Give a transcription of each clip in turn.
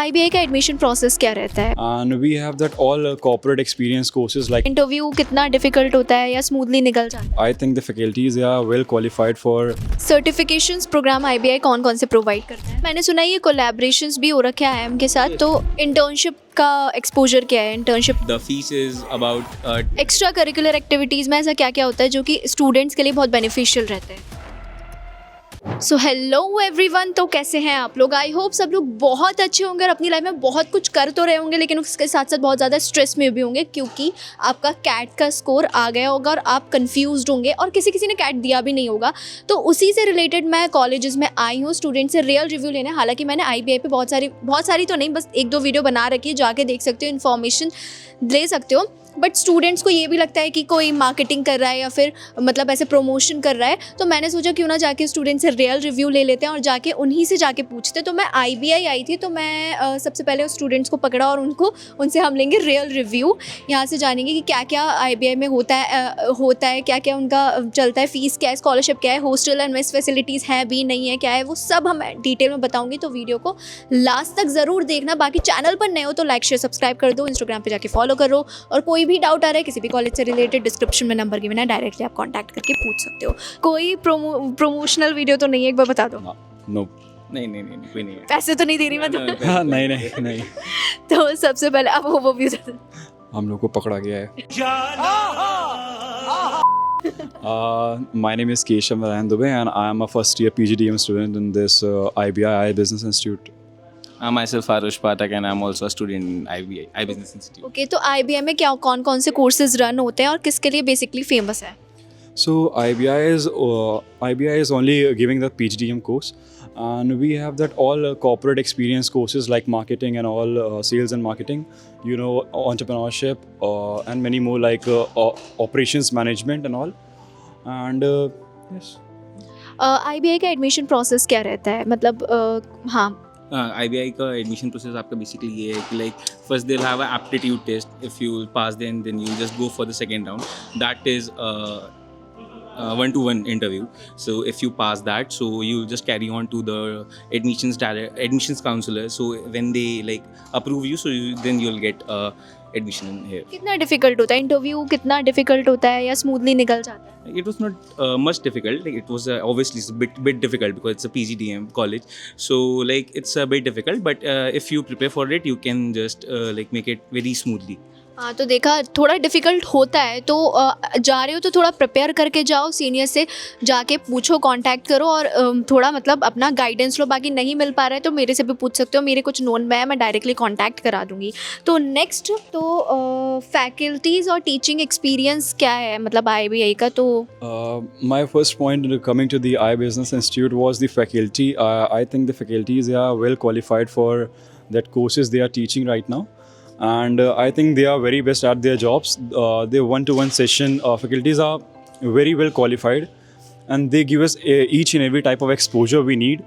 IBI का admission process क्या रहता है? And we have that all corporate experience courses like interview कितना डिफिकल्ट होता है या स्मूथली निकल जाता है? I think the faculties are well qualified for certifications programme IBI कौन कौन से प्रोवाइड करता है? मैंने सुना है ये कोलैबोरेशंस भी हो रखे हैं IIM के साथ, तो इंटर्नशिप का एक्सपोजर क्या है? Internship The fees is about extra curricular activities में ऐसा क्या क्या होता है जो कि स्टूडेंट्स के लिए बहुत बेनिफिशियल रहते हैं? सो हेलो एवरीवन, तो कैसे हैं आप लोग? आई होप सब लोग बहुत अच्छे होंगे और अपनी लाइफ में बहुत कुछ कर तो रहे होंगे, लेकिन उसके साथ साथ बहुत ज़्यादा स्ट्रेस में भी होंगे क्योंकि आपका कैट का स्कोर आ गया होगा और आप कंफ्यूज्ड होंगे और किसी ने कैट दिया भी नहीं होगा। तो उसी से रिलेटेड मैं कॉलेजेस में आई हूँ स्टूडेंट से रियल रिव्यू लेने। हालांकि मैंने IBI पे बहुत सारी तो नहीं, बस 1-2 वीडियो बना रखी है, जाके देख सकते हो, इन्फॉर्मेशन ले सकते हो। बट स्टूडेंट्स को ये भी लगता है कि कोई मार्केटिंग कर रहा है या फिर मतलब ऐसे प्रमोशन कर रहा है, तो मैंने सोचा क्यों ना जाके स्टूडेंट से रियल रिव्यू ले लेते हैं और जाके उन्हीं से जाके पूछते। तो मैं IBI आई थी, तो मैं सबसे पहले स्टूडेंट्स को पकड़ा और उनसे हम लेंगे रियल रिव्यू। यहाँ से जानेंगे कि क्या क्या IBI में होता है, क्या क्या उनका चलता है, फीस क्या है, स्कॉलरशिप क्या है, हॉस्टल एंड मेस फैसिलिटीज़ हैं भी नहीं है, क्या है, वो सब हम डिटेल में बताऊँगी। तो वीडियो को लास्ट तक ज़रूर देखना। बाकी चैनल पर नए हो तो लाइक शेयर सब्सक्राइब कर दो, इंस्टाग्राम पर जाके फॉलो करो, और कोई भी डाउट आ रहा है किसी भी कॉलेज से रिलेटेड, डिस्क्रिप्शन में नंबर गिवन है, डायरेक्टली आप कांटेक्ट करके पूछ सकते हो। कोई प्रमोशनल वीडियो तो नहीं है? एक बार बता दो। no. नहीं कोई नहीं है। पैसे तो नहीं दे रही मैं तो। हाँ, नहीं तो सबसे पहले आप ओवरव्यू दे दो। हम लोग को पकड़ा गया है। My name is Keshav Narayan Dubey and I am a first year PGDM student in this IBI Business Institute. I'm myself Arush Pathak and I'm also a student in IBI, I Business Institute. Okay, तो IBI में क्या कौन से courses run होते हैं और किसके लिए बेसिकली फेमस है? So IBI is only giving the PGDM course, and we have that all corporate experience courses like marketing and all sales and marketing, entrepreneurship and many more like operations management and all. And yes. IBI का admission process क्या रहता है? मतलब हाँ, IBI का admission process आपका basically ये है कि like first they will have a aptitude test. If you pass then you just go for the second round. That is 1-to-1 interview. So if you pass that, so you just carry on to the admissions counselor. So when they like approve you, so then you'll get admission here. कितना difficult होता है interview? कितना difficult होता है या smoothly निकल जाता है? It was not much difficult. Like it was obviously it's a bit difficult because it's a PGDM college. So like it's a bit difficult, but if you prepare for it, you can just like make it very smoothly. हाँ, तो देखा, थोड़ा difficult होता है, तो जा रहे हो तो थोड़ा प्रिपेयर करके जाओ, सीनियर से जाके पूछो, कांटेक्ट करो और थोड़ा मतलब अपना गाइडेंस लो। बाकी नहीं मिल पा रहा है तो मेरे से भी पूछ सकते हो, मेरे कुछ नोन में है, मैं डायरेक्टली कांटेक्ट करा दूँगी। तो नेक्स्ट, तो फैकल्टीज़ और टीचिंग एक्सपीरियंस क्या है मतलब IBI का? तो My first point coming to the I Business Institute was the faculty. I think the faculties are well qualified for that courses they are teaching right now. And I think they are very best at their jobs. Their one-to-one session faculties are very well qualified, and they give us each and every type of exposure we need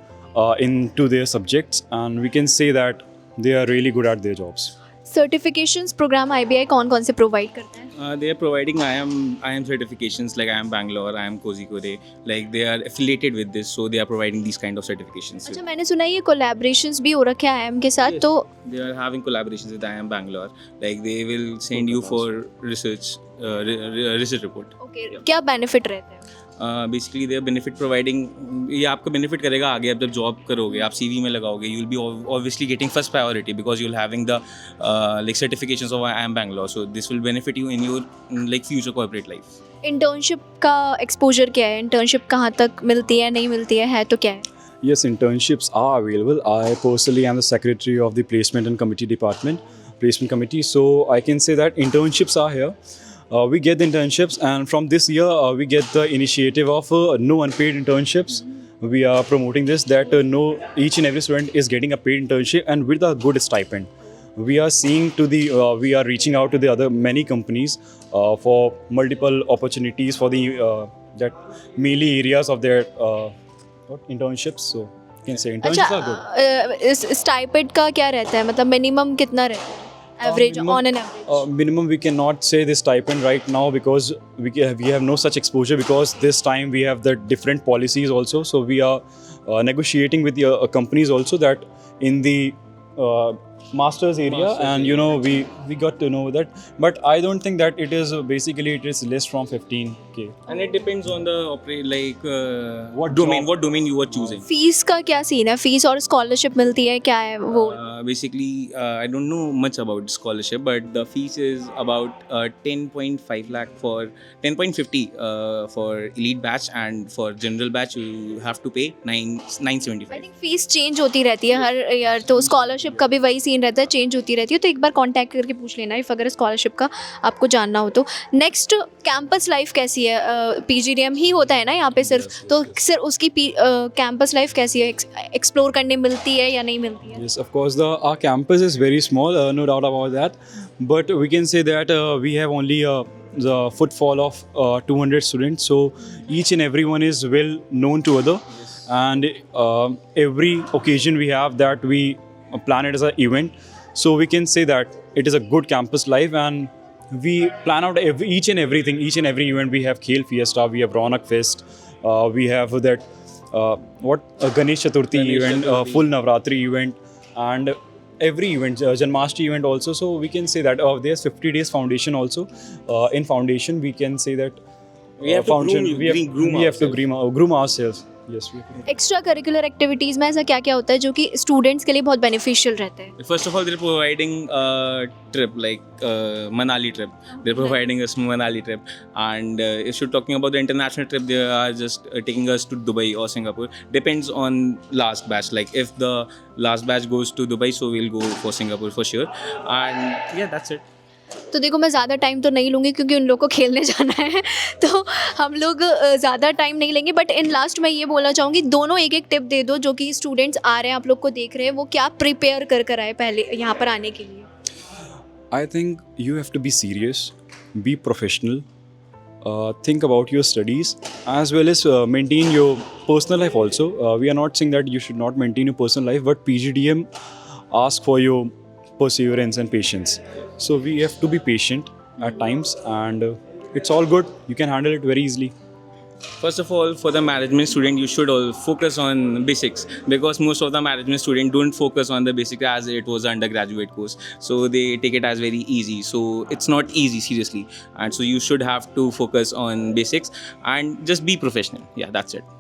into their subjects, and we can say that they are really good at their jobs. Certifications programme IBI कौन से provide करता है? They are providing IIM certifications like IIM Bangalore, IIM Kozhikode. Like they are affiliated with this, so they are providing these kind of certifications. अच्छा, मैंने सुना है ये collaborations भी हो रखे हैं IIM के साथ, तो They are having collaborations with IIM Bangalore. Like they will send you for research report. Okay, क्या बेनिफिट रहते हैं? बेसिकली दे बेनिफिट प्रोवाइडिंग, ये आपका बेनिफिट करेगा आगे आप जब जॉब करोगे, आप CV में लगाओगे, you will be obviously getting first priority because you will having the like certifications of IIM Bangalore. So this will benefit you in your like future corporate life. Internship का exposure क्या है? Internship कहाँ तक मिलती है, नहीं मिलती है तो क्या है? Yes, internships are available. I personally am the secretary of the placement and placement committee. So I can say that internships are here. We get the internships, and from this year we get the initiative of no unpaid internships. We are promoting this, that each and every student is getting a paid internship and with a good stipend. We are we are reaching out to the other many companies for multiple opportunities for the that mainly areas of their internships. So you can say internships are good. इस stipend का क्या रहता है? मतलब minimum कितना रहता है? Average, on an average. Minimum we cannot say the stipend right now because we have no such exposure, because this time we have the different policies also. So we are negotiating with the companies also that in the master's area, Master's and area, we got to know that. But I don't think that it is basically it is less from 15K. And it depends on the What what domain you are choosing. Fees का क्या scene है? Fees और scholarship मिलती है, क्या है वो? Basically, I don't know much about scholarship, but the fees is about 10.5 lakh for 10.50 for elite batch, and for general batch you have to pay 975. I think fees change होती रहती है हर year, तो scholarship का भी वही scene रहता है, change होती रहती है, तो एक बार कांटेक्ट करके पूछ लेना इफ़ अगर स्कॉलरशिप का आपको जानना हो तो। नेक्स्ट, कैंपस लाइफ कैसी है? PGDM ही होता है ना यहाँ पे सिर्फ, तो सिर्फ उसकी कैंपस लाइफ कैसी है? एक्सप्लोर करने मिलती है या नहीं मिलती है? Yes, of course. Our campus is very small, no doubt about that. But we can say that we have only the footfall of 200 students. So each and everyone is well known to other, and every occasion we have that we plan it as an event. So we can say that it is a good campus life, and we plan out each and everything. Each and every event we have Khel Fiesta, we have Ronak Fest, we have that Ganesh Chaturthi Ganesh event, Chaturthi. full Navratri event, and every event, Janmashtami event also. So we can say that there's 50 days foundation also. In foundation, we can say that We have to foundation, groom we have to ourselves. groom ourselves. Yes, we can. Extra curricular activities में ऐसा क्या क्या होता है जो कि students के लिए बहुत बेनिफिशियल रहता है? First of all, they're providing a trip like Manali trip. They're providing us Manali trip, and if you're talking about the international trip, they are just taking us to Dubai or Singapore. Depends on last batch. Like if the last batch goes to Dubai, so we'll go for Singapore for sure. And yeah, that's it. तो देखो, मैं ज़्यादा time तो नहीं लूँगी क्योंकि उन लोग को खेलने जाना है, तो हम लोग ज़्यादा टाइम नहीं लेंगे। बट इन लास्ट मैं ये बोलना चाहूँगी, दोनों एक एक टिप दे दो जो कि स्टूडेंट्स आ रहे हैं, आप लोग को देख रहे हैं, वो क्या प्रिपेयर कर आए पहले यहाँ पर आने के लिए? I think you have to be serious, be professional, think about your studies, as well as maintain your personal life also. We are not saying that you should not maintain your personal life, but PGDM asks for your perseverance and patience. So we have to be patient at times, and it's all good. You can handle it very easily. First of all, for the management student, you should all focus on basics, because most of the management student don't focus on the basics as it was undergraduate course. So they take it as very easy. So it's not easy, seriously. And so you should have to focus on basics and just be professional. Yeah, that's it.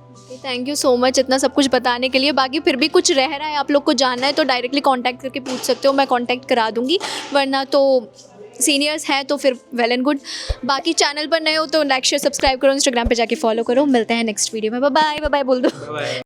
Thank you so much इतना सब कुछ बताने के लिए। बाकी फिर भी कुछ रह रहा है, आप लोग को जानना है तो डायरेक्टली कांटेक्ट करके पूछ सकते हो, मैं कांटेक्ट करा दूंगी, वरना तो सीनियर्स हैं तो फिर वेल एंड गुड। बाकी चैनल पर नए हो तो लाइक शेयर सब्सक्राइब करो, इंस्टाग्राम पे जाके फॉलो करो। मिलते हैं नेक्स्ट वीडियो में। बाय बाय, बाय बाय बोल दो।